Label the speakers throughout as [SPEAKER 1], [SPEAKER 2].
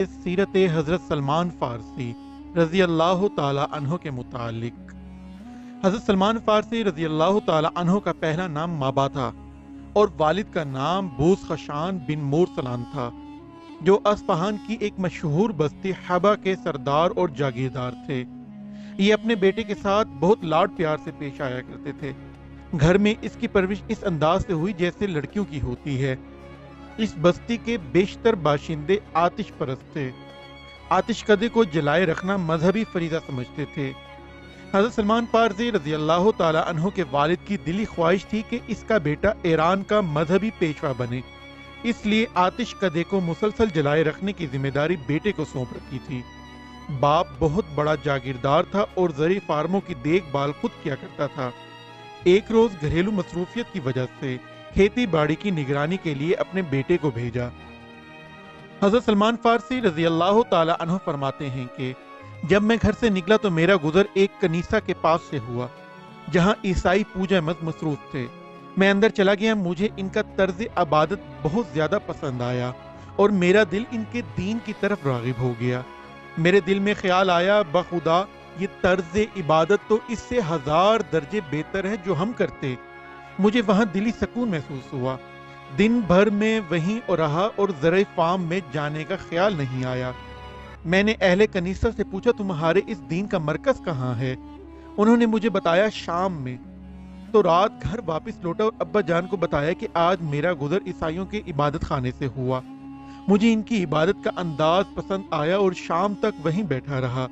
[SPEAKER 1] سیرت حضرت سلمان فارسی رضی اللہ تعالی عنہ کے متعلق۔ حضرت سلمان فارسی رضی اللہ تعالی عنہ کا پہلا نام مابا تھا اور والد کا نام بوس خشان بن مورسلان تھا، جو اصفہان کی ایک مشہور بستی حبا کے سردار اور جاگیردار تھے۔ یہ اپنے بیٹے کے ساتھ بہت لاڈ پیار سے پیش آیا کرتے تھے۔ گھر میں اس کی پرورش اس انداز سے ہوئی جیسے لڑکیوں کی ہوتی ہے۔ اس بستی کے بیشتر باشندے آتش پرست تھے، آتش کدے کو جلائے رکھنا مذہبی فریضہ سمجھتے تھے۔ حضرت سلمان فارسی رضی اللہ تعالی عنہ کے والد کی دلی خواہش تھی کہ اس کا بیٹا ایران کا مذہبی پیشوا بنے، اس لیے آتش کدے کو مسلسل جلائے رکھنے کی ذمہ داری بیٹے کو سونپ رکھی تھی۔ باپ بہت بڑا جاگیردار تھا اور زرعی فارموں کی دیکھ بھال خود کیا کرتا تھا۔ ایک روز گھریلو مصروفیت کی وجہ سے کھیتی باڑی کی نگرانی کے لیے اپنے بیٹے کو بھیجا۔ حضرت سلمان فارسی رضی اللہ تعالی عنہ فرماتے ہیں کہ جب میں گھر سے نکلا تو میرا گزر ایک کنیسہ کے پاس سے ہوا جہاں عیسائی پوجا مت مصروف تھے۔ میں اندر چلا گیا، مجھے ان کا طرز عبادت بہت زیادہ پسند آیا اور میرا دل ان کے دین کی طرف راغب ہو گیا۔ میرے دل میں خیال آیا، بخدا یہ طرز عبادت تو اس سے 1000 درجے بہتر ہے جو ہم کرتے۔ مجھے وہاں دلی سکون محسوس ہوا۔ دن بھر میں وہیں رہا اور زرعی فارم میں جانے کا خیال نہیں آیا۔ میں نے اہل کنیسہ سے پوچھا، تمہارے اس دین کا مرکز کہاں ہے؟ انہوں نے مجھے بتایا شام میں۔ تو رات گھر واپس لوٹا اور ابا جان کو بتایا کہ آج میرا گزر عیسائیوں کے عبادت خانے سے ہوا۔ مجھے ان کی عبادت کا انداز پسند آیا اور شام تک وہیں بیٹھا رہا۔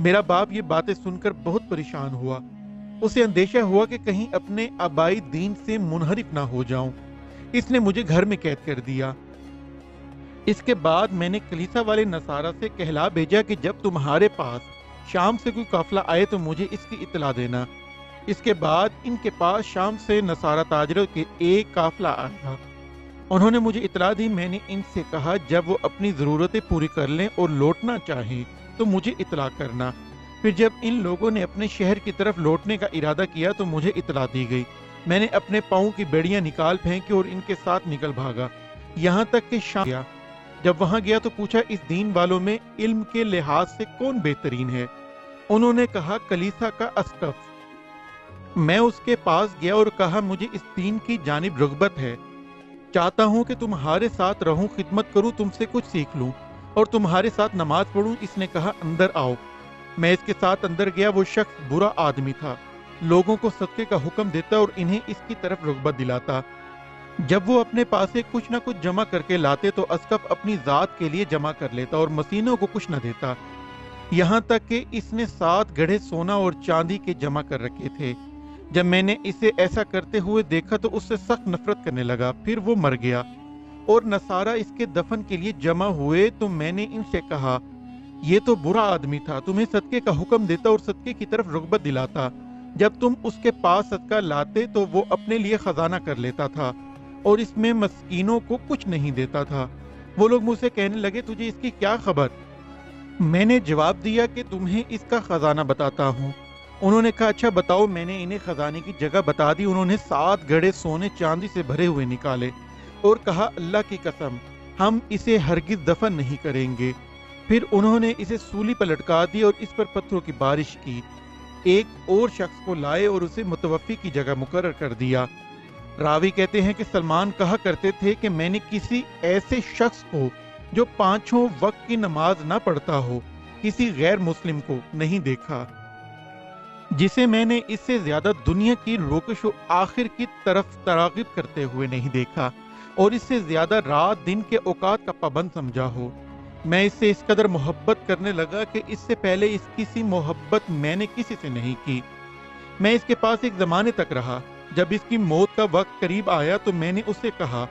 [SPEAKER 1] میرا باپ یہ باتیں سن کر بہت پریشان ہوا۔ اسے اندیشہ ہوا کہ کہیں اپنے آبائی دین سے منحرف نہ ہو جاؤں۔ اس نے مجھے گھر میں قید کر دیا۔ اس کے بعد میں نے کلیسا والے نصارہ سے کہلا بھیجا کہ جب تمہارے پاس شام سے کوئی قافلہ آئے تو مجھے اس کی اطلاع دینا۔ اس کے بعد ان کے پاس شام سے نصارہ تاجروں کے ایک قافلہ آیا۔ انہوں نے مجھے اطلاع دی۔ میں نے ان سے کہا جب وہ اپنی ضرورتیں پوری کر لیں اور لوٹنا چاہیں تو مجھے اطلاع کرنا۔ پھر جب ان لوگوں نے اپنے شہر کی طرف لوٹنے کا ارادہ کیا تو مجھے اطلاع دی گئی۔ میں نے اپنے پاؤں کی بیڑیاں نکال پھینکی اور ان کے ساتھ نکل بھاگا، یہاں تک کہ شام گیا۔ جب وہاں گیا تو پوچھا، اس دین والوں میں علم کے لحاظ سے کون بہترین ہے؟ انہوں نے کہا کلیسا کا اسقف۔ میں اس کے پاس گیا اور کہا مجھے اس دین کی جانب رغبت ہے، چاہتا ہوں کہ تمہارے ساتھ رہوں، خدمت کروں، تم سے کچھ سیکھ لوں اور تمہارے ساتھ نماز پڑھوں۔ اس نے کہا اندر آؤ۔ میں اس کے ساتھ اندر گیا۔ وہ شخص برا آدمی تھا، لوگوں کو صدقے کا حکم دیتا اور انہیں اس کی طرف رغبت دلاتا۔ جب وہ اپنے پاس سے کچھ نہ کچھ جمع کر کے لاتے تو اسقف اپنی ذات کے لیے جمع کر لیتا اور مسینوں کو کچھ نہ دیتا، یہاں تک کہ اس نے 7 گڑھے سونا اور چاندی کے جمع کر رکھے تھے۔ جب میں نے اسے ایسا کرتے ہوئے دیکھا تو اس سے سخت نفرت کرنے لگا۔ پھر وہ مر گیا اور نصارہ اس کے دفن کے لیے جمع ہوئے تو میں نے ان سے کہا یہ تو برا آدمی تھا، تمہیں صدقے کا حکم دیتا اور صدقے کی طرف رغبت دلاتا۔ جب تم اس کے پاس صدقہ لاتے تو وہ اپنے لیے خزانہ کر لیتا تھا اور اس میں مسکینوں کو کچھ نہیں دیتا تھا۔ وہ لوگ مجھ سے کہنے لگے تجھے اس کی کیا خبر؟ میں نے جواب دیا کہ تمہیں اس کا خزانہ بتاتا ہوں۔ انہوں نے کہا اچھا بتاؤ۔ میں نے انہیں خزانے کی جگہ بتا دی۔ انہوں نے 7 گڑھے سونے چاندی سے بھرے ہوئے نکالے اور کہا اللہ کی قسم ہم اسے ہرگز دفن نہیں کریں گے۔ پھر انہوں نے اسے سولی پر لٹکا دی اور اس پر پتھروں کی بارش کی۔ ایک اور شخص کو لائے اور اسے متوفی کی جگہ مقرر کر دیا۔ راوی کہتے ہیں کہ سلمان کہا کرتے تھے کہ میں نے کسی ایسے شخص کو جو 5 وقت کی نماز نہ پڑھتا ہو، کسی غیر مسلم کو نہیں دیکھا جسے میں نے اس سے زیادہ دنیا کی روکش و آخر کی طرف تراغب کرتے ہوئے نہیں دیکھا اور اس سے زیادہ رات دن کے اوقات کا پابند سمجھا ہو۔ میں اس سے اس قدر محبت کرنے لگا کہ اس سے پہلے اس کسی محبت میں نے کسی سے نہیں کی۔ میں اس کے پاس ایک زمانے تک رہا۔ جب اس کی موت کا وقت قریب آیا تو میں نے اس سے کہا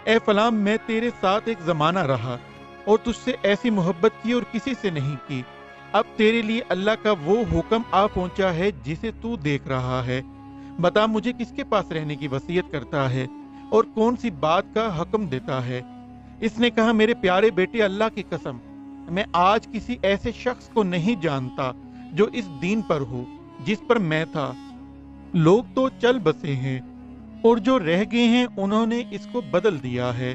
[SPEAKER 1] اے فلاں میں تیرے ساتھ ایک زمانہ رہا اور تجھ سے ایسی محبت کی اور کسی سے نہیں کی۔ اب تیرے لیے اللہ کا وہ حکم آ پہنچا ہے جسے تو دیکھ رہا ہے۔ بتا مجھے کس کے پاس رہنے کی وصیت کرتا ہے اور کون سی بات کا حکم دیتا ہے؟ اس نے کہا میرے پیارے بیٹے اللہ کی قسم میں آج کسی ایسے شخص کو نہیں جانتا جو اس دین پر ہو جس پر میں تھا۔ لوگ تو چل بسے ہیں اور جو رہ گئے ہیں انہوں نے اس کو بدل دیا ہے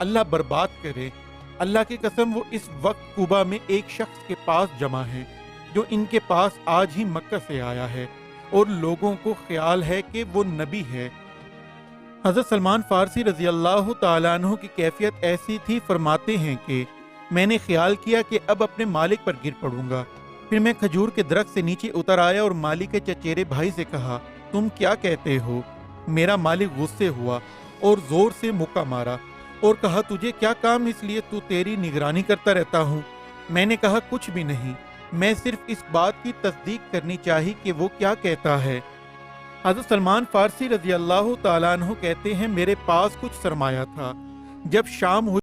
[SPEAKER 1] اللہ برباد کرے، اللہ کی قسم وہ اس وقت کوبا میں ایک شخص کے پاس جمع ہے جو ان کے پاس آج ہی مکہ سے آیا ہے اور لوگوں کو خیال ہے کہ وہ نبی ہے۔ حضرت سلمان فارسی رضی اللہ تعالیٰ عنہ کی کیفیت ایسی تھی، فرماتے ہیں کہ میں نے خیال کیا کہ اب اپنے مالک پر گر پڑوں گا، پھر میں کھجور کے درخت سے نیچے اتر آیا اور مالک کے چچیرے بھائی سے کہا، تم کیا کہتے ہو؟ میرا مالک غصے ہوا اور زور سے مکہ مارا اور کہا، تجھے کیا کام، اس لیے تو تیری نگرانی کرتا رہتا ہوں۔ میں نے کہا، کچھ بھی نہیں، میں صرف اس بات کی تصدیق کرنی چاہی کہ وہ کیا کہتا ہے۔ حضرت سلمان فارسی رضی اللہ تعالیٰ عنہ کہتے ہیں، میرے پاس کچھ سرمایہ تھا، جب شام ہوئی